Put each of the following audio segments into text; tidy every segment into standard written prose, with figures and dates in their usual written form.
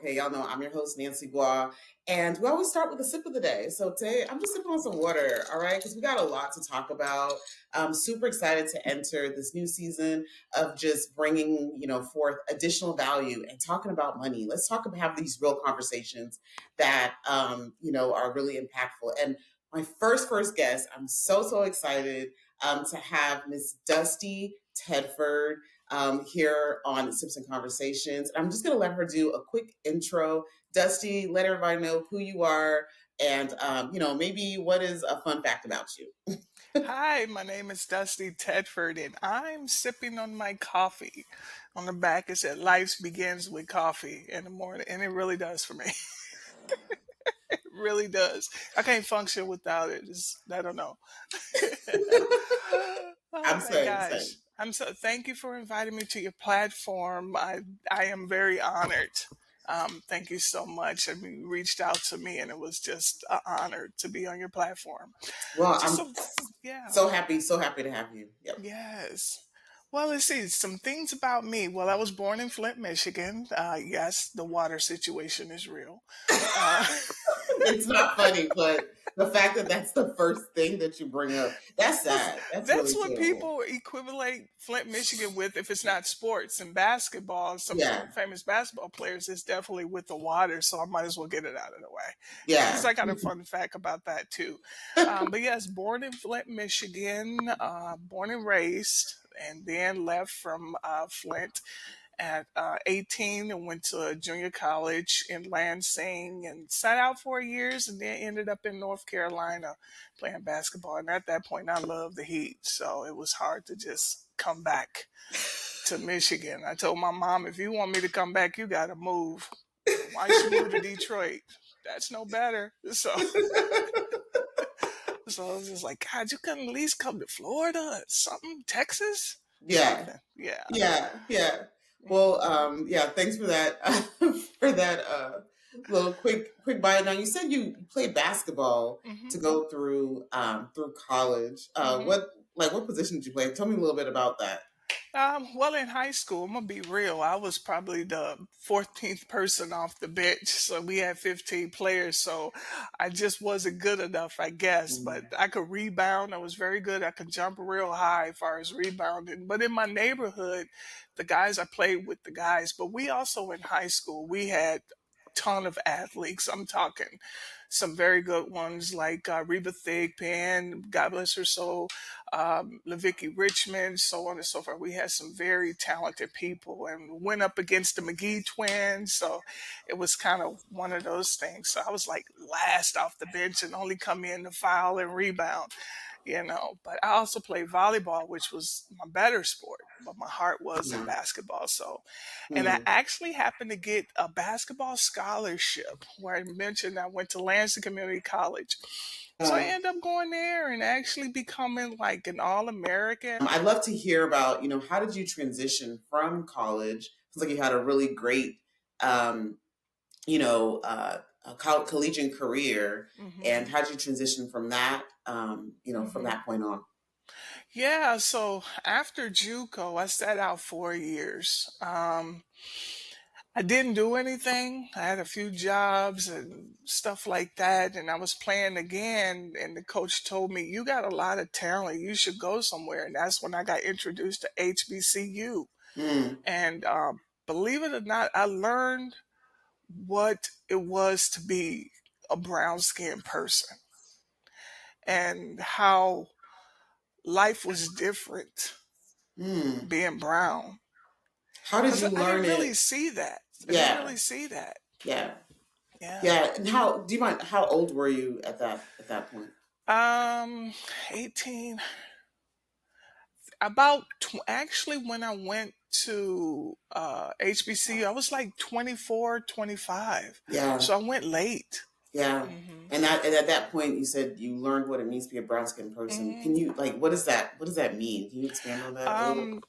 Okay, y'all know I'm your host, Nancy Ngwa, and we always start with a sip of the day. So today I'm just sipping on some water, all right? Because we got a lot to talk about. I'm super excited to enter this new season of just bringing, forth additional value and talking about money. Let's talk about have these real conversations that, are really impactful. And my first guest, I'm so excited to have Miss Dustee Tedford here on Sips and Conversations. I'm just going to let her do a quick intro. Dustee, let everybody know who you are and, maybe what is a fun fact about you. Hi, my name is Dustee Tedford, and I'm sipping on my coffee. On the back, it said, "Life begins with coffee in the morning," and it really does for me. It really does. I can't function without it. I don't know. Oh I'm my saying, gosh. Thank you for inviting me to your platform. I am very honored. Thank you so much. I mean, you reached out to me and it was just an honor to be on your platform. well, Just I'm so, yeah. so happy to have you. Yep. Yes. Well, let's see some things about me. Well, I was born in Flint, Michigan. Yes, the water situation is real. Uh, It's not funny, but the fact that that's the first thing that you bring up, that's that's sad. That's that's really what terrible. people equivalent Flint, Michigan with if it's not sports and basketball. Some Yeah. famous basketball players is definitely with the water, so I might as well get it out of the way because Yeah. I got a fun fact about that too. But yes, born in Flint, Michigan, born and raised, and then left from Flint at 18 and went to a junior college in Lansing and sat out 4 years and then ended up in North Carolina playing basketball. And at that point, I loved the heat. So it was hard to just come back to Michigan. I told my mom, if you want me to come back, you got to move. Why don't you move to Detroit? That's no better. So I was just like, God, you couldn't at least come to Florida or something, Texas, Yeah. something. Yeah. Yeah. Well, Hmm. yeah, thanks for that for that little quick bio. Now you said you played basketball Hmm. to go through college. Hmm. What position did you play? Tell me a little bit about that. Well, in high school, I'm gonna be real. I was probably the 14th person off the bench, so we had 15 players. So I just wasn't good enough, I guess. But Mm. I could rebound. I was very good. I could jump real high as far as rebounding. But in my neighborhood, the guys I played with the guys. But we also in high school we had ton of athletes. I'm talking some very good ones like Reba Thigpen, God bless her soul, Levicki Richmond, so on and so forth. We had some very talented people and went up against the McGee twins. So it was kind of one of those things. So I was like last off the bench and only come in to foul and rebound. But I also played volleyball, which was my better sport, but my heart was in Yeah. basketball. So, and I Mm. actually happened to get a basketball scholarship where I mentioned I went to Lansing Community College. So I ended up going there and actually becoming like an All American. I'd love to hear about, how did you transition from college? Sounds like you had a really great, um, a collegiate career. And Hmm. how did you transition from that, from Hmm. that point on? Yeah, so after JUCO, I sat out 4 years. I didn't do anything. I had a few jobs and stuff like that, and I was playing again. And the coach told me, "You got a lot of talent. You should go somewhere." And that's when I got introduced to HBCU. Mm. And believe it or not, I learned what it was to be a brown skinned person and how life was different Mm. being brown. How did Because you I learn didn't really it? see that. I didn't Yeah, really see that. yeah, Yeah. yeah. And how do you mind? How old were you at that point? 18, about actually when I went to HBCU, I was like 24, 25. Yeah, So I went late. yeah. Hmm. And at that point, you said you learned what it means to be a brown skinned person. Can Hmm. you what does that mean? Can you expand on that a little? Um,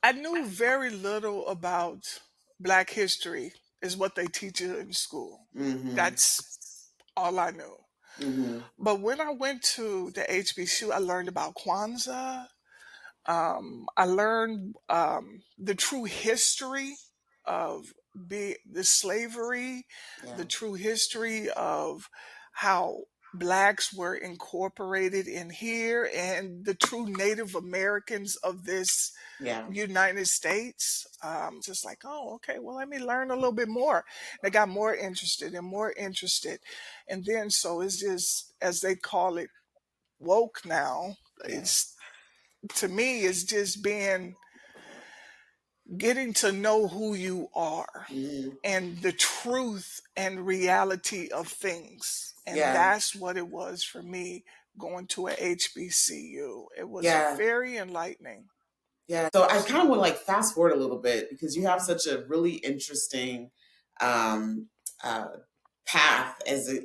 I knew very little about Black history, is what they teach you in school. Mm-hmm. That's all I knew. Mm-hmm. But when I went to the HBCU, I learned about Kwanzaa. I learned the true history of be the slavery, Yeah. the true history of how blacks were incorporated in here, and the true Native Americans of this Yeah. United States. Just like, oh, okay, well, let me learn a little bit more. They got more interested and more interested. And then, so it's just, as they call it, woke now. Yeah. It's, to me, it's just being, getting to know who you are Mhm. and the truth and reality of things. And Yeah. that's what it was for me going to a HBCU. It was Yeah. very enlightening. Yeah. So I kind of want to like fast forward a little bit because you have Hmm. such a really interesting um, uh, path as a,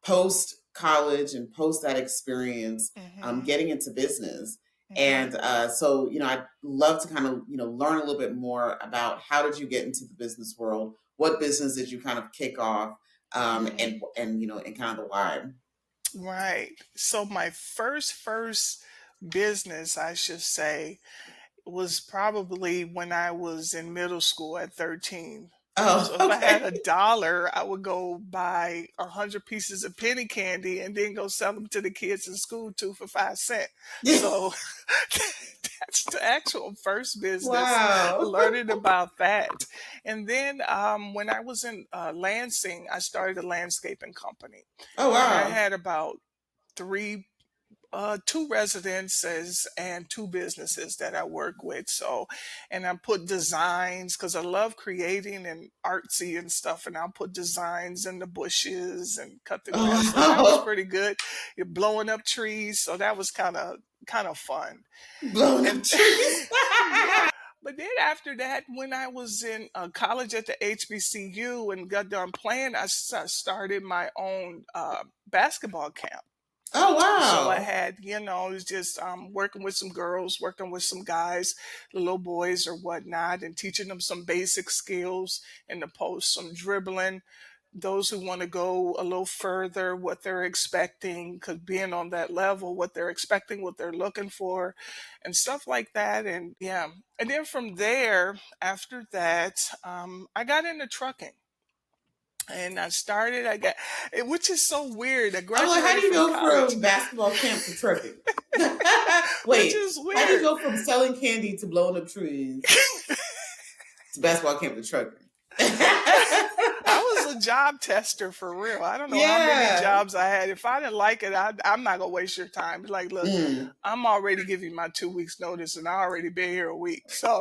post college and post that experience, Hmm. getting into business. Hmm. And so, I'd love to kind of, learn a little bit more about how did you get into the business world? What business did you kind of kick off? Hmm. And kind of the why. Right. So my first business, I should say, was probably when I was in middle school at 13. Oh, So if I had okay. $1, I would go buy 100 pieces of penny candy and then go sell them to the kids in school too for 5 cents. So that's the actual first business, Wow. learning about that. And then when I was in Lansing, I started a landscaping company, Oh, and I wow. had about three two residences and two businesses that I work with. So, and I put designs because I love creating and artsy and stuff. And I'll put designs in the bushes and cut the grass. So that was Oh, pretty good. You're blowing up trees, so that was kind of fun. blowing up And trees. yeah. But then after that, when I was in college at the HBCU and got done playing, started my own basketball camp. Oh, So I wow. had, it was just working with some girls, working with some guys, the little boys or whatnot, and teaching them some basic skills in the post, some dribbling. Those who want to go a little further, what they're expecting, because being on that level, what they're expecting, what they're looking for, and stuff like that. And yeah. And then from there, after that, I got into trucking. And I got, which is so weird. I I'm like, how do graduated you from go college. from basketball camp to trucking? Which Wait, is how do you weird. go from selling candy to blowing up trees to basketball camp to trucking? I was a job tester for real. I don't know how many Yeah. jobs I had. If I didn't like it, I'm not gonna waste your time. Like, look, Mm. I'm already giving my 2 weeks notice, and I already been here a week. So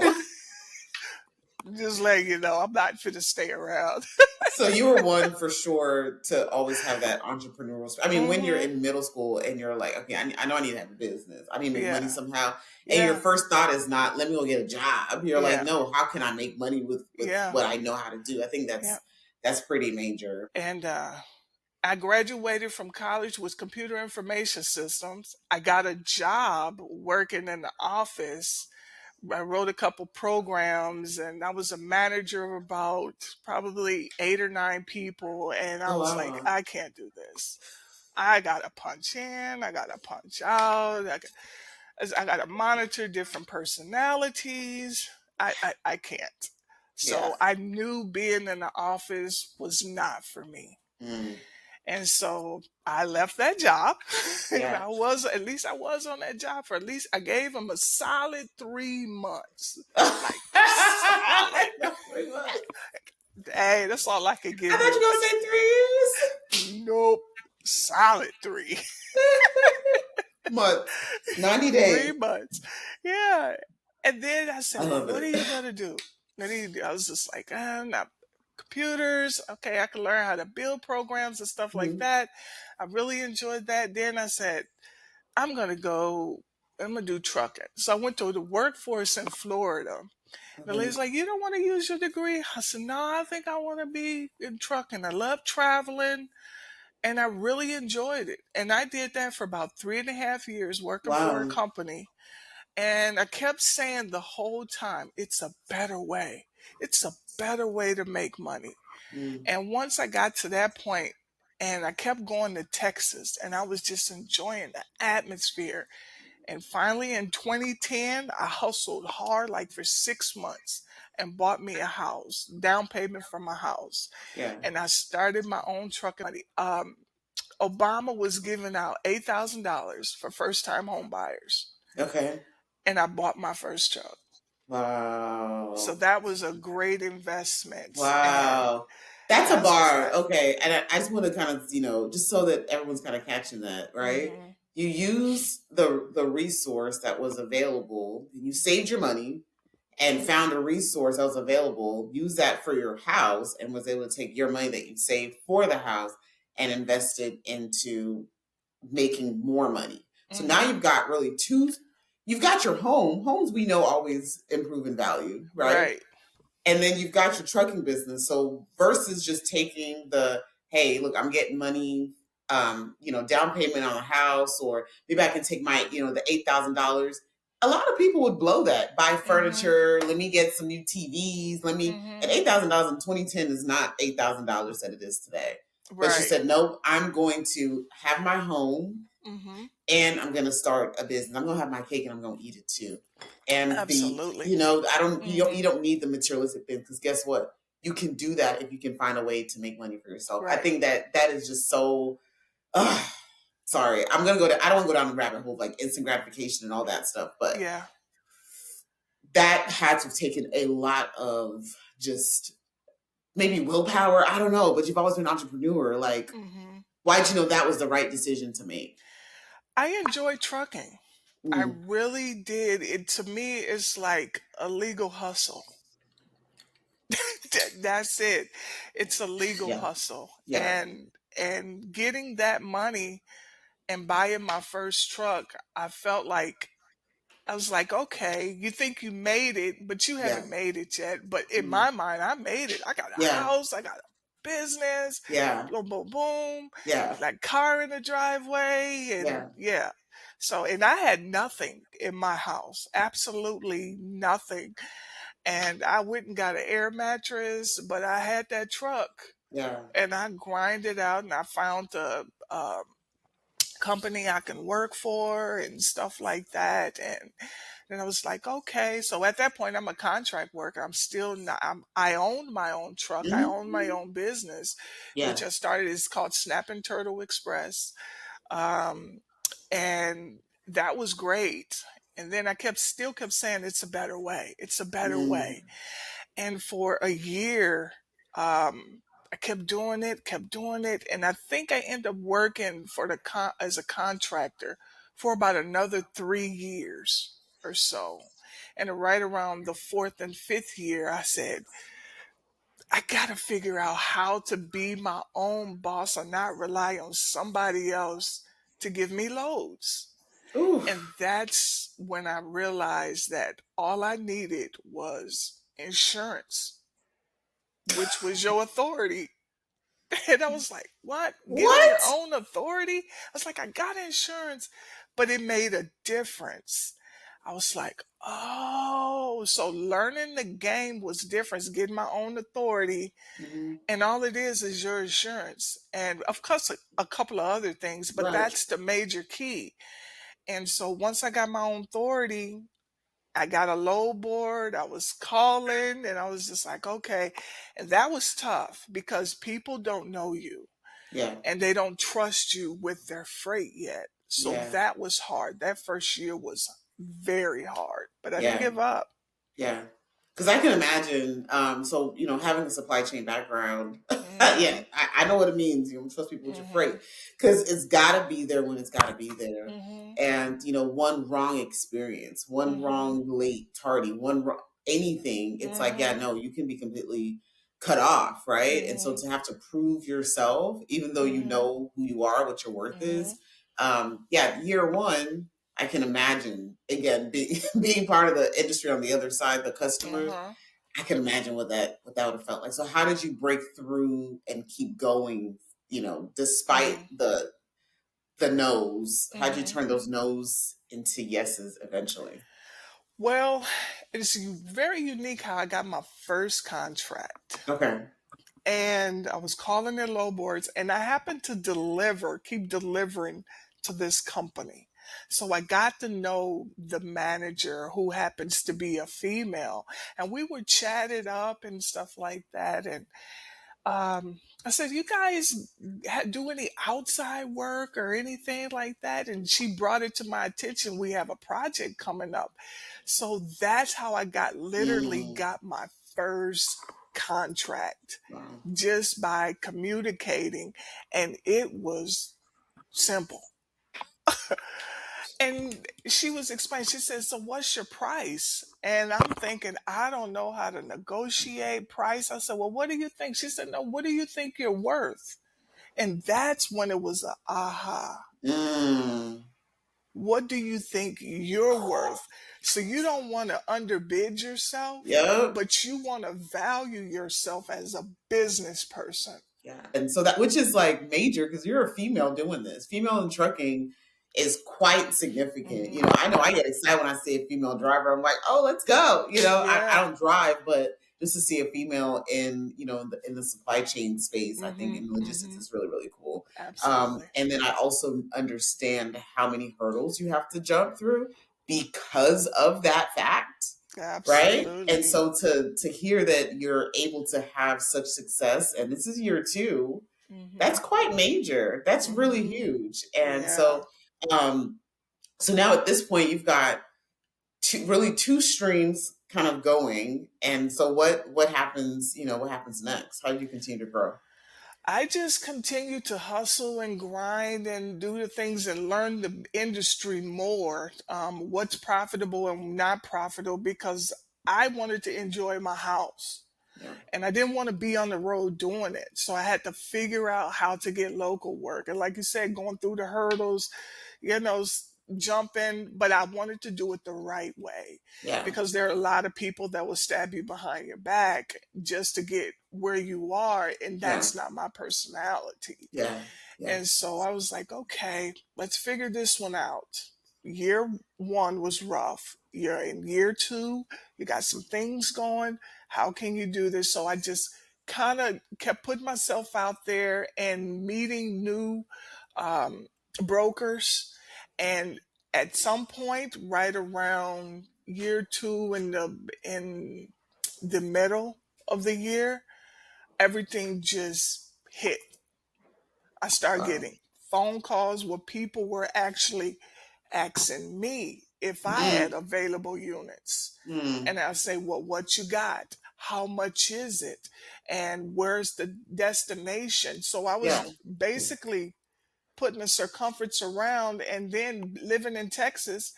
just letting you know, I'm not fit to stay around. So you were one for sure to always have that entrepreneurial. I mean, when you're Hmm. in middle school and you're like, okay, I know I need to have a business. I need to make money Yeah, somehow. And your yeah, first thought is not, let me go get a job. You're like, yeah, no, how can I make money with yeah, what I know how to do? I think yeah. that's pretty major. And I graduated from college with computer information systems. I got a job working in the office. I wrote a couple programs, and I was a manager of about probably 8 or 9 people. And I Oh was like, wow. I can't do this. I gotta punch in, I gotta punch out, I gotta monitor different personalities. I can't. Yeah. So I knew being in the office was not for me. Mm. And so I left that job. And Yeah. at least I was on that job for at least, I gave him a solid 3 months. Like solid. That's pretty much. Hey, that's all I could I give thought him. you were gonna say 3 years. Nope. Solid three. Months. 90 Three days. months. Yeah. And then I I said, well, love what are it. you gonna do? I was just like, not computers. Okay, I can learn how to build programs and stuff like Mhm. that. I really enjoyed that. Then I said, I'm gonna go. I'm gonna do trucking. So I went to the workforce in Florida. The Okay. lady's like, "You don't want to use your degree?" I said, "No, I think I want to be in trucking. I love traveling, and I really enjoyed it." And I did that for about 3.5 years, working for a Wow. company. And I kept saying the whole time, "It's a better way. It's a better way to make money." Mm. And once I got to that point, and I kept going to Texas, and I was just enjoying the atmosphere. And finally in 2010, I hustled hard like for 6 months. and bought me a house, down payment for my house. Yeah. And I started my own trucking money. Obama was giving out $8,000 for first time home buyers. Okay. And I bought my first truck. So Wow. that was a great investment. And Wow. That's a that's was bar. like, Okay. And I just want to kind of, just so that everyone's kind of catching that, right? mm-hmm, You use the resource that was available, you saved your money and mm-hmm, found a resource that was available, use that for your house and was able to take your money that you saved for the house and invest it into making more money. So now mm-hmm. you've got really you've got your home. Homes we know always improve in value, right? Right. And then you've got your trucking business. So versus just taking hey, look, I'm getting money, down payment on a house, or maybe I can take the $8,000. A lot of people would blow that, buy Mm-hmm, furniture. Let me get some new TVs. And mm-hmm. $8,000 in 2010 is not $8,000 that it is today. But she Right. said, nope, I'm going to have my home Mm-hmm. and I'm gonna start a business. I'm gonna have my cake and I'm gonna eat it too. And Absolutely. you Mm-hmm. don't need the materialistic things because guess what? You can do that if you can find a way to make money for yourself. I Right. think that is just so. Uh, sorry, I don't want to go down the rabbit hole of like instant gratification and all that stuff, but Yeah. that had to have taken a lot of just maybe willpower. I don't know, but you've always been an entrepreneur. Like, Mm-hmm. why'd you know that was the right decision to make? I enjoy trucking. I Mm, really did. It to me it's like a legal hustle. That's it. It's a legal yeah, hustle. yeah. And getting that money and buying my first truck, I was like, okay, you think you made it, but you Yeah. haven't made it yet. But in Mm. my mind, I made it. I got a Yeah. house, I got a business, Yeah. boom, boom, boom, Yeah. like car in the driveway, and Yeah. yeah. So, and I had nothing in my house, absolutely nothing. And I went and got an air mattress, but I had that truck, Yeah. and I grinded out, and I found a company I can work for and stuff like that. And then I was like, okay. So at that point, I'm a contract worker. I'm still not, I own my own truck. I own my Mhm. own business, which Yeah. I started. It's called Snap and Turtle Express. Um, and that was great. And then still kept saying, it's a better way. It's a better way. Mm. And for a year, I kept doing it, and I think I ended up working for as a contractor for about another 3 years or so. And right around the fourth and fifth year, I said, I gotta figure out how to be my own boss and not rely on somebody else to give me loads. Ooh. And that's when I realized that all I needed was insurance, which was your authority. And I was like, what? Get on your What? own authority? I was like, I got insurance, but it made a difference. I was like, oh, so learning the game was different, getting my own authority. Mhm. And all it is your insurance. And of course, a couple of other things, but Right. that's the major key. And so once I got my own authority, I got a low board. I was calling and I was just like, okay. And that was tough because people don't know you Yeah. and they don't trust you with their freight yet. So Yeah. that was hard. That first year was very hard, but I didn't Yeah. give up. Yeah. Because I can imagine, so, having a supply chain background, yeah, Mhm. I know what it means. You trust people with your freight Mhm. because it's got to be there when it's got to be there. Mhm. And, one wrong experience, one Mhm. wrong late, tardy, one wrong, anything, it's like, yeah, Mhm. no, you can be completely cut off, right? And so Mhm. to have to prove yourself, even though you Mhm. know who you are, what your worth is, Mhm. yeah, year one, I can imagine again being part of the industry on the other side, the customers. Uh-huh. I can imagine what that would have felt like. So how did you break through and keep going? Despite Mhm. the no's, how'd you Mhm. turn those no's into yeses eventually? Well, it's very unique how I got my first contract. Okay. And I was calling their low boards, and I happened to keep delivering to this company. So I got to know the manager who happens to be a female, and we were chatted up and stuff like that. And I said, "You guys do any outside work or anything like that?" And she brought it to my attention. We have a project coming up. So that's how I literally Mm, got my first contract, wow. just by communicating. And it was simple. And she was explaining, she said, "So what's your price?" And I'm thinking, I don't know how to negotiate price. I said, "Well, what do you think?" She said, "No, what do you think you're worth?" And that's when it was a aha. Mm, What do you think you're worth? So you don't want to underbid yourself, yep. but you want to value yourself as a business person. Yeah. And so that, which is like major because you're a female doing this. Female in trucking is quite significant. Hmm. I know I get excited when I see a female driver. I'm like, oh, let's go. I Yeah. don't drive, but just to see a female in, in the supply chain space, I think Hmm. in logistics Hmm. is really, really cool. Absolutely. And then I also understand how many hurdles you have to jump through because of that fact, right? And Absolutely. so to hear that you're able to have such success, and this is year two, that's Hmm. quite major. That's really Hmm. huge. And Yeah. um, so now at this point, you've got two streams kind of going. And so what happens? What happens next? How do you continue to grow? I just continue to hustle and grind and do the things and learn the industry more, what's profitable and not profitable, because I wanted to enjoy my house Yeah, and I didn't want to be on the road doing it. So I had to figure out how to get local work. And like you said, going through the hurdles, jump in, but I wanted to do it the right way, yeah, because there are a lot of people that will stab you behind your back just to get where you are. And yeah, that's not my personality. yeah, yeah, And so I was like, okay, let's figure this one out. Year one was rough. You're in year two, you got some things going. How can you do this? So I just kind of kept putting myself out there and meeting new um, brokers. And at some point, right around year two, in the middle of the year, everything just hit. I started wow. getting phone calls where people were actually asking me if I Mm, had available units. mm, And I say, "Well, what you got? How much is it? And where's the destination?" So I yeah, was basically putting a circumference around. And then living in Texas,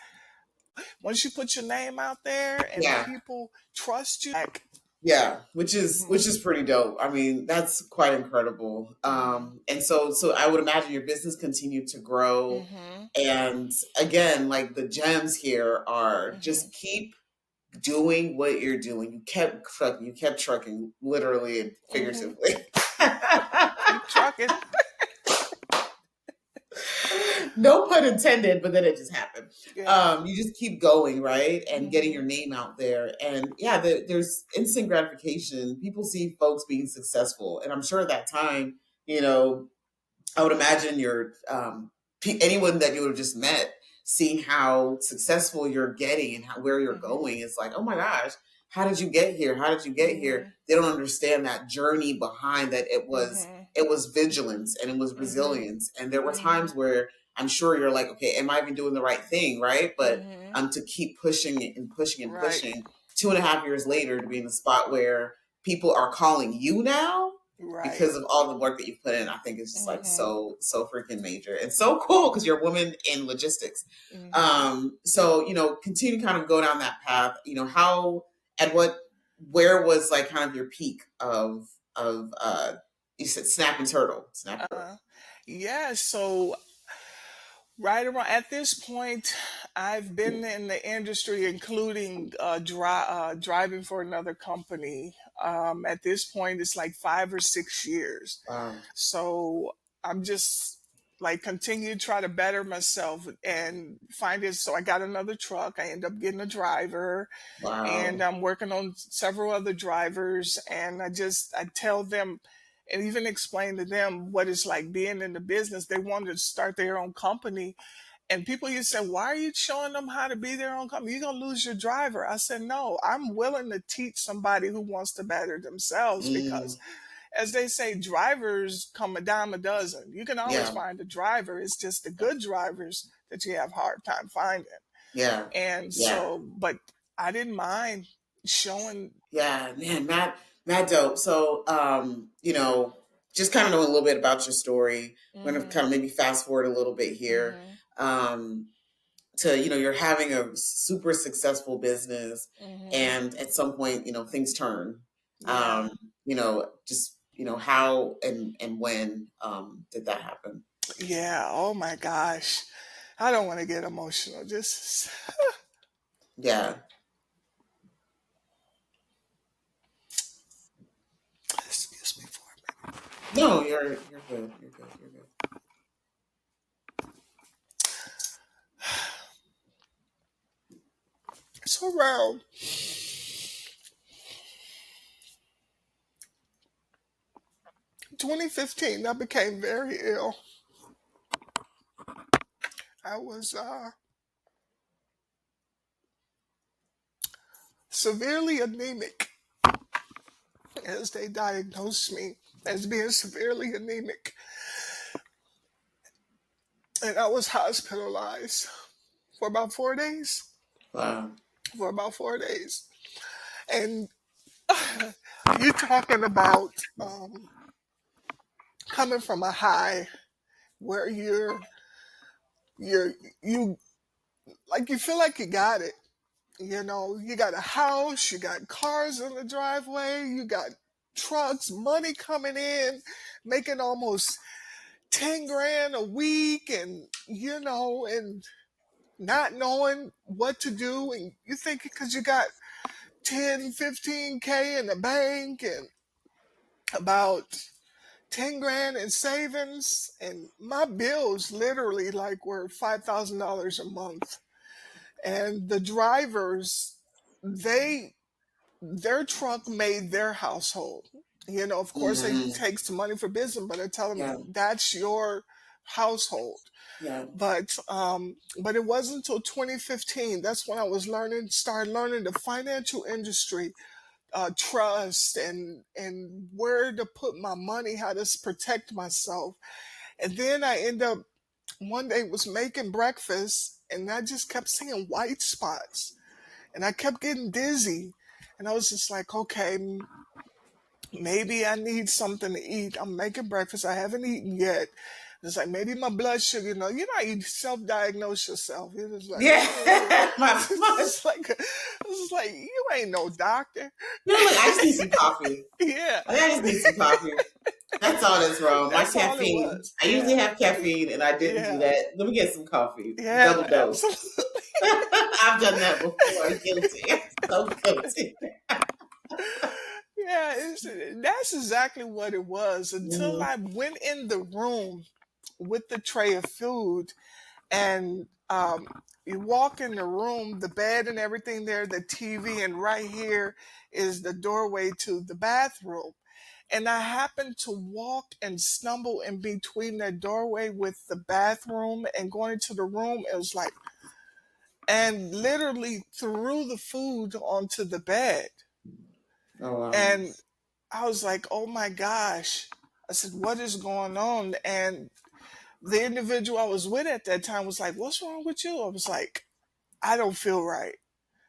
once you put your name out there and yeah. people trust you, like, Yeah, which is hmm. which is pretty dope. I mean, that's quite incredible. Hmm. And so I would imagine your business continued to grow. Hmm. And again, like the gems here are Hmm. just keep doing what you're doing. You kept trucking, literally and Hmm. figuratively. Keep trucking. No pun intended, but then it just happened. Yeah. You just keep going, right? And getting Hmm. your name out there. And yeah, there's instant gratification. People see folks being successful. And I'm sure at that time, you know, I would imagine anyone that you would have just met, seeing how successful you're getting and where you're Hmm. going, it's like, oh my gosh, how did you get here? How did you get here? Mhm. They don't understand that journey behind that. Mhm. It was vigilance and it was Mhm. resilience. And there were Mhm. times where I'm sure you're like, okay, am I even doing the right thing? Right. But Mhm. to keep pushing it and pushing and Right. pushing 2.5 years later to be in the spot where people are calling you now Right. because of all the work that you've put in. I think it's just like Mhm. so freaking major and so cool because you're a woman in logistics. Mhm. So continue to kind of go down that path. How and what where was like kind of your peak of you said snap and turtle. Uh, yeah. So right around at this point, I've been in the industry, including driving for another company. At this point, it's like 5 or 6 years. Wow, So I'm just like continue to try to better myself and find it. So I got another truck. I end up getting a driver, and wow, I'm working on several other drivers. And I tell them and even explain to them what it's like being in the business. They wanted to start their own company, And people used to say, why are you showing them how to be their own company? You're going to lose your driver. I said, no, I'm willing to teach somebody who wants to better themselves Mm, because, as they say, drivers come a dime a dozen. You can always yeah, find a driver. It's just the good drivers that you have a hard time finding. yeah, And yeah, so, but I didn't mind showing. yeah, man, Matt dope. So, just kind of know a little bit about your story. We're gonna Hmm. kind of maybe fast forward a little bit here. Hmm. Um, to you're having a super successful business, Hmm. and at some point things turn. Yeah. Just how and when did that happen? Yeah. Oh my gosh. I don't want to get emotional. Just Yeah. excuse me for a minute. No, you're good. You're good. You're good. It's around 2015. I became very ill. I was severely anemic as they diagnosed me as being severely anemic. And I was hospitalized for about 4 days. Wow. For about 4 days. And you talking about coming from a high where you're you like you feel like you got it. You know, you got a house, you got cars in the driveway, you got trucks, money coming in, making almost 10 grand a week, and and not knowing what to do. And you think because you got 10, 15K in the bank and about 10 grand in savings, and my bills literally like were $5,000 a month. And the drivers, they their truck made their household. Of course they Hmm. take some money for business, but I tell them Yeah. that's your household. Yeah. But it wasn't until 2015 that's when I was started learning the financial industry, trust and where to put my money, how to protect myself. And then I end up one day was making breakfast and I just kept seeing white spots and I kept getting dizzy. And I was just like, okay, maybe I need something to eat. I'm making breakfast. I haven't eaten yet. It's like maybe my blood sugar, you self-diagnose yourself. You're just like, Yeah. my, it's just like you ain't no doctor. look, I just need some coffee. Yeah, I just need some coffee. That's all that's wrong. My that's all it caffeine. was. I usually Yeah, have caffeine, and I didn't do yeah, that. Let me get some coffee. yeah, Double dose. absolutely. I've done that before. Guilty. I'm so guilty. Yeah, that's exactly what it was until Mhm. I went in the room with the tray of food and you walk in the room, the bed and everything there, the TV, and right here is the doorway to the bathroom. And I happened to walk and stumble in between that doorway with the bathroom and going into the room. It was like, and literally threw the food onto the bed. Oh wow. And I was like, oh my gosh. I said, what is going on? And the individual I was with at that time was like, what's wrong with you? I was like, I don't feel right.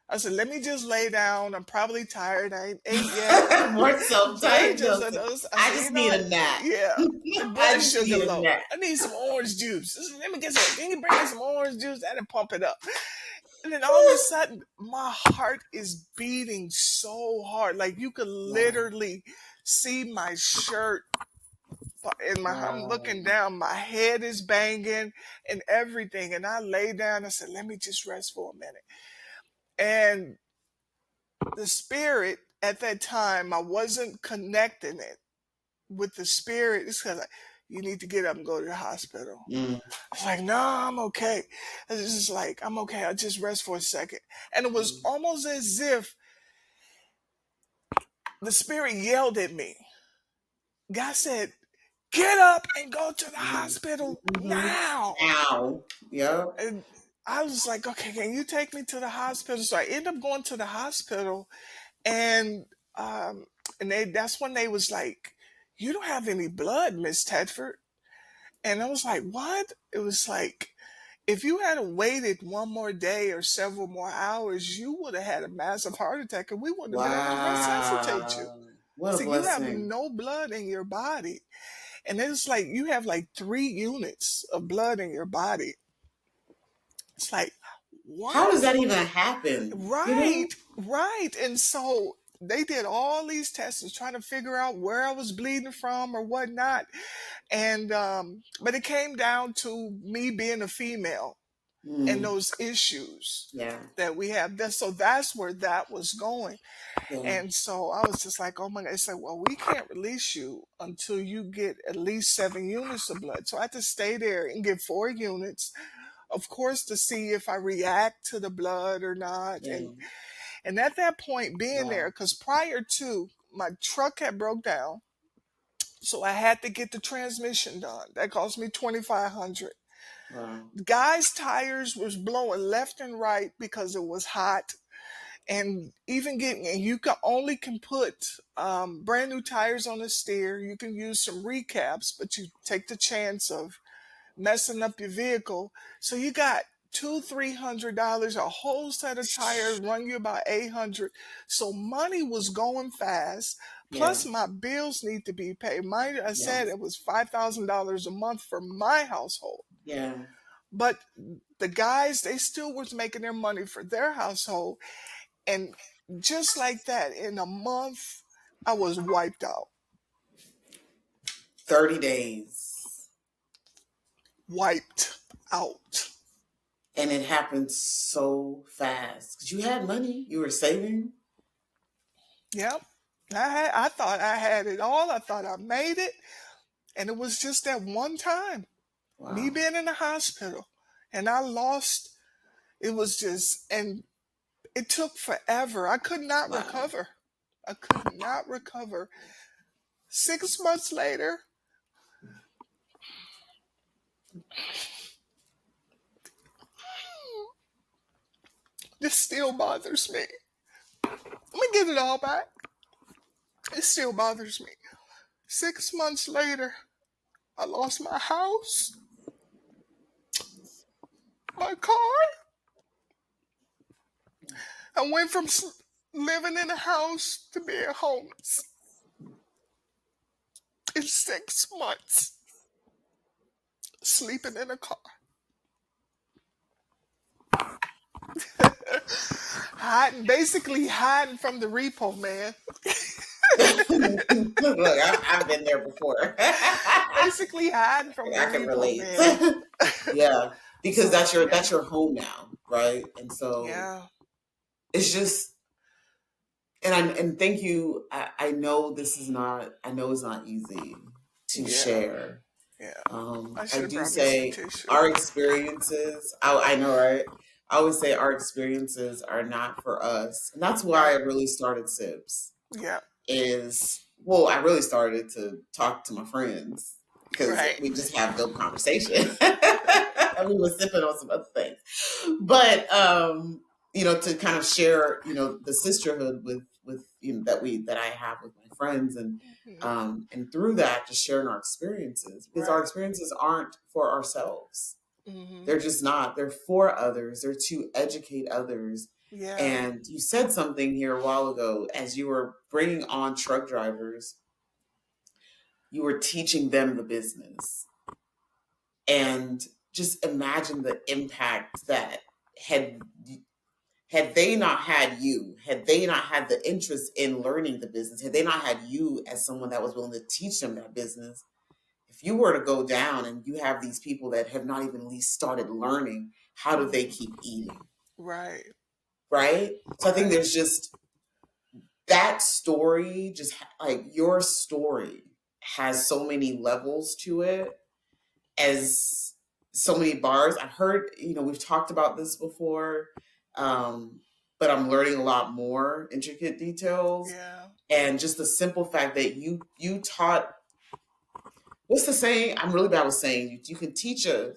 I said, let me just lay down. I'm probably tired. I ain't ate yet. More So let me just, self-diagnosis. I I said, you just know need what? a nap. Yeah, the I blood just sugar need a low. nap. I need some orange juice. I said, let me get some. Can you bring me some orange juice? And pump it up. And then all of a sudden, my heart is beating so hard. Like you could Wow. literally see my shirt in I'm Wow. looking down, my head is banging and everything. And I lay down, I said, let me just rest for a minute. And the spirit at that time, I wasn't connecting it with the spirit. It's because you need to get up and go to the hospital. Mm. I was like, no, I'm okay. I was just like, I'm okay. I'll just rest for a second. And it was Mm. almost as if the spirit yelled at me. God said, get up and go to the Mm. hospital Mhm. now. Ow. Yep. And I was like, okay, can you take me to the hospital? So I ended up going to the hospital, and um, that's when they was like, you don't have any blood, Miss Tedford. And I was like, what? It was like, if you had waited one more day or several more hours, you would have had a massive heart attack and we wouldn't have been able to resuscitate you. Wow. What a So you have blessing. no blood in your body. And it's like you have like 3 units of blood in your body. It's like, How does what? that even happen? You Right, know? right. And so they did all these tests trying to figure out where I was bleeding from or whatnot. And but it came down to me being a female and Mm. those issues Yeah. that we have. So that's where that was going. Yeah. And so I was just like, oh my God. They said, well, we can't release you until you get at least 7 units of blood. So I had to stay there and get 4 units, of course, to see if I react to the blood or not. Yeah. And at that point, being there, Wow. because prior to my truck had broke down, so I had to get the transmission done. That cost me 2,500. Wow. The guy's tires was blowing left and right because it was hot, and even getting and you can only can put brand new tires on the steer. You can use some recaps, but you take the chance of messing up your vehicle. So you got $200-300, a whole set of tires run you about 800. So money was going fast. Yeah. Plus my bills need to be paid. Mind you, I said Yes. it was $5,000 a month for my household. Yeah. But the guys, they still was making their money for their household. And just like that, in a month, I was wiped out. 30 days. Wiped out. And it happened so fast. Because you had money. You were saving. Yep. I thought I had it all. I thought I made it. And it was just that one time, me Wow. being in the hospital, and I lost. It was just, and it took forever. I could not Wow. recover. I could not recover. 6 months later, this still bothers me. Let me get it all back. It still bothers me. 6 months later, I lost my house, my car. I went from living in a house to being homeless in 6 months, sleeping in a car. Basically hiding from the repo man. Look, I've been there before. Basically hiding from the I can repo relate. man. Yeah, because So that's yeah, your home now, right? And so yeah, it's just and thank you. I know this is not. I know it's not easy to yeah, share. yeah. I I should have do brought me some say tissue. our experiences. I know, right? I always say our experiences are not for us, and that's why I Right. really started SIPS. Yeah. Is well, I really started to talk to my friends because Right. we just have dope conversation. And we were sipping on some other things, but to kind of share, the sisterhood with that I have with my friends, Mhm. and through that, just sharing our experiences because our Right. experiences aren't for ourselves. Hmm. They're just not. They're for others. They're to educate others. Yeah. And you said something here a while ago as you were bringing on truck drivers, you were teaching them the business. And just imagine the impact that had had they not had you, had they not had the interest in learning the business, had they not had you as someone that was willing to teach them that business, if you were to go down and you have these people that have not even at least started learning, how do they Hmm. keep eating? Right. Right? So I think Right. there's just that story, just like your story has so many levels to it, as so many bars. I've heard, we've talked about this before, um, but I'm learning a lot more intricate details. Yeah. And just the simple fact that you taught what's the saying? I'm really bad with saying. You can teach a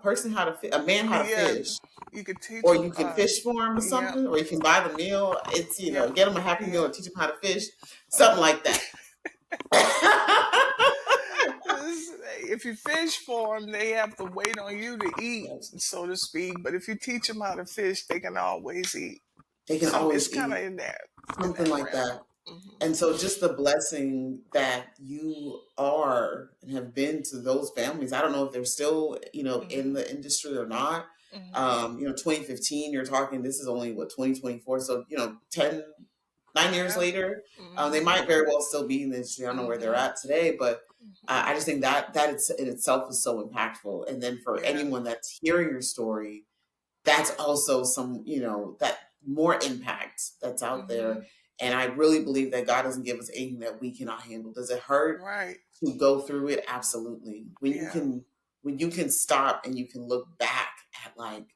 person how to a man how to Yeah, fish, you could teach or them. you can fish for him or Yep, something, or you can buy the meal. It's yep, get him a happy meal yep. or teach him how to fish, something Uh, like that. if you fish for them, they have to wait on you to eat, Yes, so to speak. But if you teach them how to fish, they can always eat. they can Some it's always kind of eat in something that like realm. that. Hmm. And so just the blessing that you are and have been to those families. I don't know if they're still, in Hmm. the industry or not. Hmm. 2015, you're talking, this is only what, 2024. So, 9 years Yeah. later, they Hmm. might very well still be in the industry. I don't know where they're Hmm. at today, but Hmm. I just think that it's in itself is so impactful. And then for Yeah. anyone that's hearing your story, that's also some, that more impact that's out there. Hmm. And I really believe that God doesn't give us anything that we cannot handle. Does it hurt Right. to go through it? Absolutely. Yeah. When you can stop and you can look back at, like,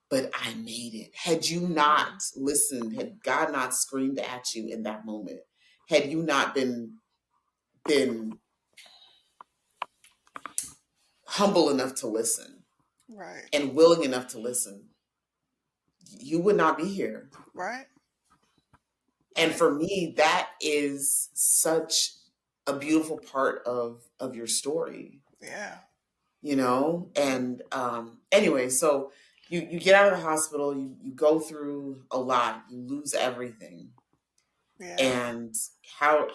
but I made it. Had you not Hmm. listened, had God not screamed at you in that moment, had you not been humble enough to listen Right. and willing enough to listen, you would not be here. Right. And Right. for me, that is such a beautiful part of your story, Yeah. Yeah. And anyway, so you get out of the hospital, you go through a lot, you lose everything. Yeah. And how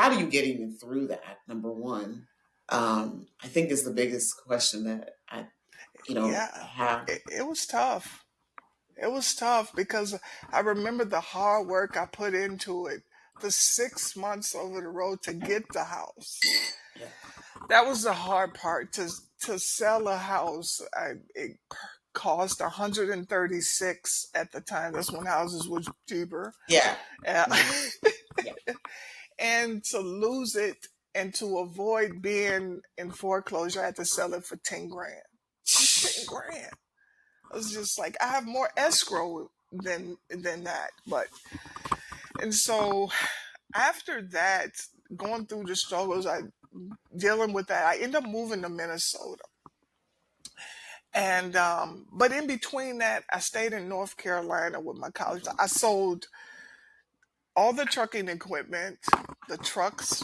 do you get even through that? Number one, I think is the biggest question that I Yeah. have. It was tough. It was tough because I remember the hard work I put into it. The 6 months over the road to get the house. Yeah, That was the hard part to sell a house. It cost 136 at the time. That's when houses was cheaper. yeah, Uh, yeah, yeah. and to lose it and to avoid being in foreclosure, I had to sell it for 10 grand. 10 grand. I was just like, I have more escrow than that. But and so after that, going through the struggles, I dealing with that, I end up moving to Minnesota. And but in between that, I stayed in North Carolina with my college. I sold all the trucking equipment, the trucks,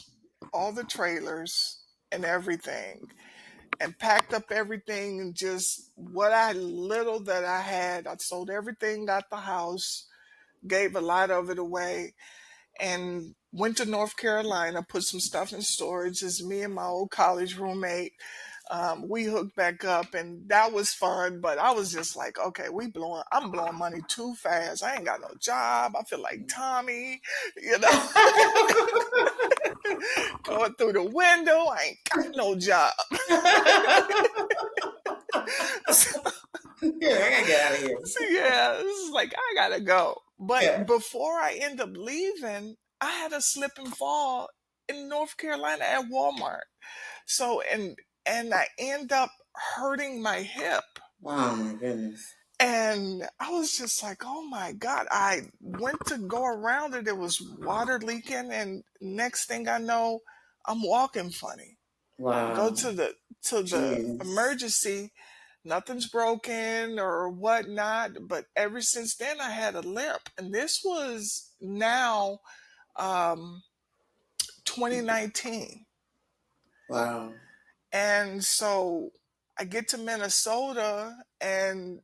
all the trailers, and everything, and packed up everything and just what I little that I had. I sold everything, got the house, gave a lot of it away, and went to North Carolina, put some stuff in storage. It's me and my old college roommate. We hooked back up, and that was fun. But I was just like, okay, I'm blowing money too fast. I ain't got no job. I feel like Tommy, you know, going through the window. I ain't got no job. So, Yeah, I gotta get out of here. yeah, this is like I gotta go. But Yeah. before I end up leaving, I had a slip and fall in North Carolina at Walmart. So and I end up hurting my hip. Oh my goodness. And I was just like, oh my God. I went to go around it. There was water leaking. And next thing I know, I'm walking funny. Go Wow. to the Jeez. emergency. Nothing's broken or whatnot. But ever since then I had a limp. And this was now um 2019. Wow. And so I get to Minnesota and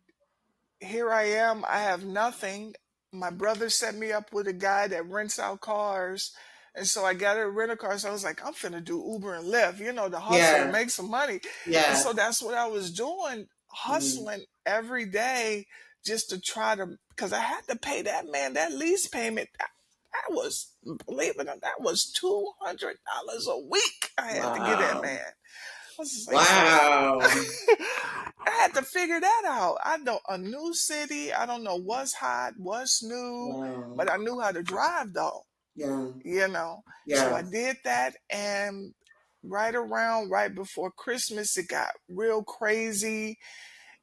here I am. I have nothing. My brother set me up with a guy that rents out cars. And so I got a rental car. So I was like, I'm finna do Uber and Lyft, the hustle, Yeah. make some money. And Yeah. so that's what I was doing, Mm. hustling every day just to try to, because I had to pay that man that lease payment. That was, believe it or not, that was $200 a week I had to give that Wow. man. I was just like, so Wow. I had to figure that out. I know a new city. I don't know what's hot, what's new, Wow. but I knew how to drive though, Yeah. you know. So I Yeah. did that, and right before Christmas, it got real crazy.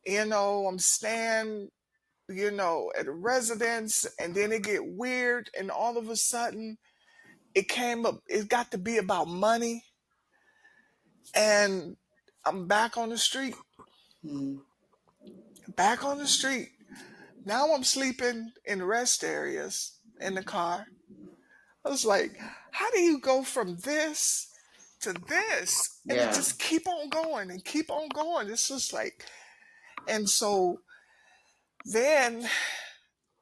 I'm staying, at a residence, and then it get weird, and all of a sudden, it came up. It got to be about money. And I'm back on the street, Mm. back on the street. Now I'm sleeping in rest areas in the car. I was like, how do you go from this to this? And it Yeah. just keep on going and keep on going. It's just like, and so then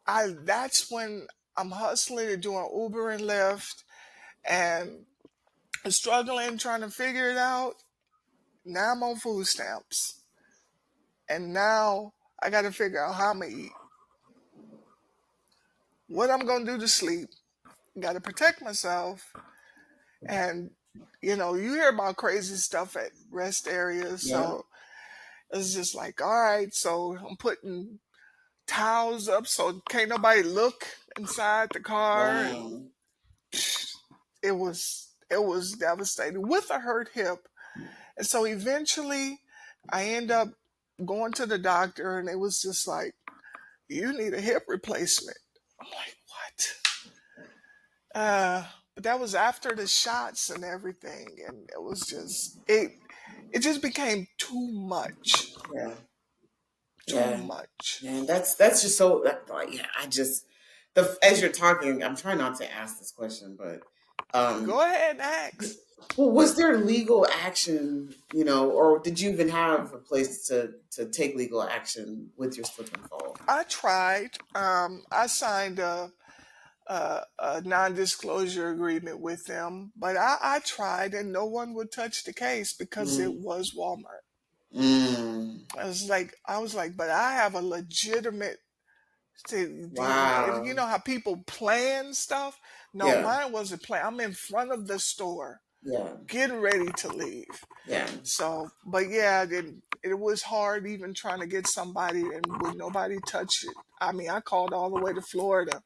that's when I'm hustling and doing Uber and Lyft and struggling, trying to figure it out. Now I'm on food stamps. And now I got to figure out how I'm going to eat, what I'm going to do to sleep. Got to protect myself. And, you hear about crazy stuff at rest areas. Yeah. So it's just like, all right, so I'm putting towels up so can't nobody look inside the car. And Wow. it was devastating with a hurt hip. And so eventually I end up going to the doctor and it was just like, you need a hip replacement. I'm like, what? But that was after the shots and everything, and it was just it just became too much. Yeah. Too Yeah. much. Man, that's just so like yeah, I just the as you're talking, I'm trying not to ask this question, but Go um ahead and ask. well, was there legal action, or did you even have a place to take legal action with your slip and fall? I tried. I signed a non-disclosure agreement with them, but I tried, and no one would touch the case because it Mm. was Walmart. Mm. I was like, but I have a legitimate. You Wow. know how people plan stuff? No, Yeah. mine wasn't planned. I'm in front of the store, Yeah. getting ready to leave. Yeah. So, but yeah, it was hard even trying to get somebody, and would nobody touch it. I mean, I called all the way to Florida,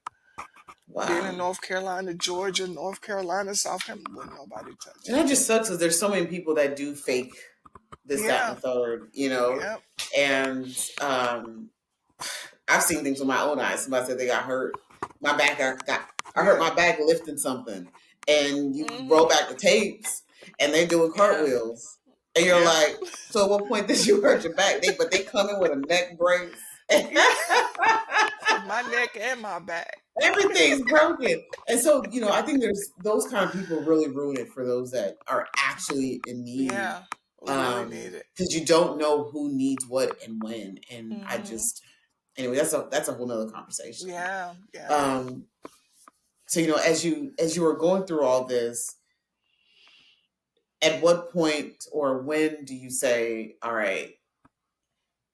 being in Wow. North Carolina, Georgia, North Carolina, South Carolina, would nobody touch And it. that just sucks because there's so many people that do fake this, that, and Yeah, the third, yeah, and I've seen things with my own eyes. Somebody said they got hurt. I hurt yeah, my back lifting something, and you roll hmm, back the tapes, and they doing yeah, cartwheels, and you're yeah, like, so at what point did you hurt your back? But they come in with a neck brace. yeah. My neck and my back. Everything's broken. And so, I think there's those kind of people really ruin it for those that are actually in need. Yeah, we really need it. Because you don't know who needs what and when. And I Hmm. just anyway, that's a whole nother conversation. Yeah, yeah. Um, so as you were going through all this, at what point or when do you say, all right,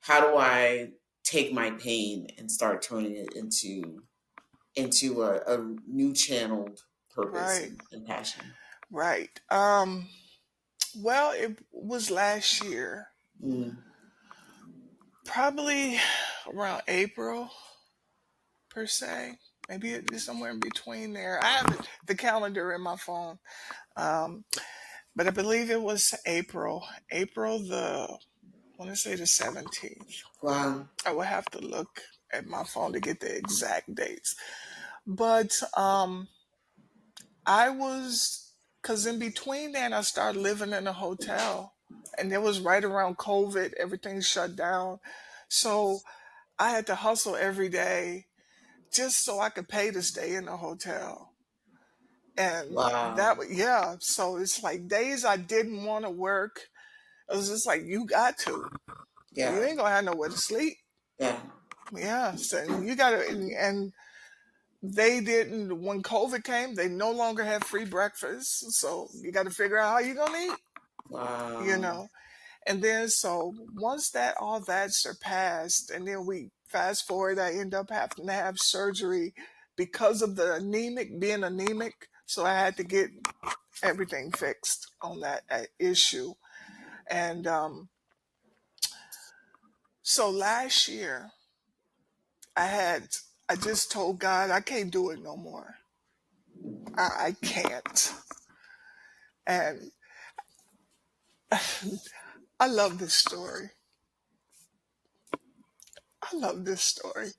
how do I take my pain and start turning it into a new channeled purpose Right, and passion? right. Well, it was last year, Mm. probably around April per se. Maybe it's somewhere in between there. I have the calendar in my phone, um, but I believe it was April. April I want to say the 17th. Wow. I would have to look at my phone to get the exact dates. But I was, because in between then, I started living in a hotel. And it was right around COVID, everything shut down. So I had to hustle every day just so I could pay to stay in the hotel. And Wow. yeah. So it's like days I didn't want to work. It was just like, you got to. You Yeah. ain't going to have nowhere to sleep. Yeah. Yeah. So you got to, and they didn't, when COVID came, they no longer had free breakfast. So you got to figure out how you're going to eat, you Wow. know. And then so once that all that surpassed, and then we fast forward, I end up having to have surgery because of the being anemic. So I had to get everything fixed on that issue. And so last year, I had I just told God I can't do it no more. I can't. And I love this story. I love this story.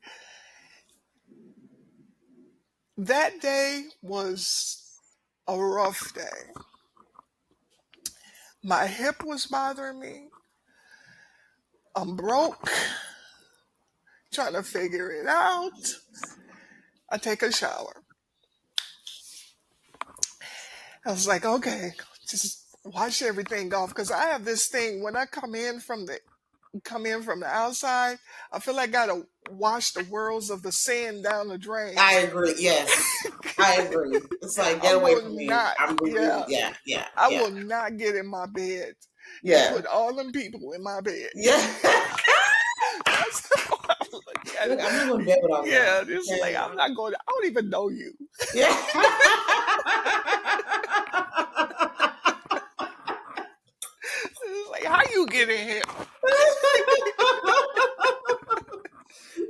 That day was a rough day. My hip was bothering me. I'm broke, trying to figure it out. I take a shower. I was like, okay, just wash everything off because I have this thing when I come in from the outside. I feel like I gotta wash the worlds of the sand down the drain. I agree. Yes, I agree. It's like I get away will from me. not, I'm moving. yeah, Yeah, yeah, I yeah, will not get in my bed and yeah, put all them people in my bed. yeah. That's how I look at Look, it. I'm not going to bed with all Yeah, y'all. this is like Okay. I'm not going. I don't even know you. Yeah. It's like how you get in here?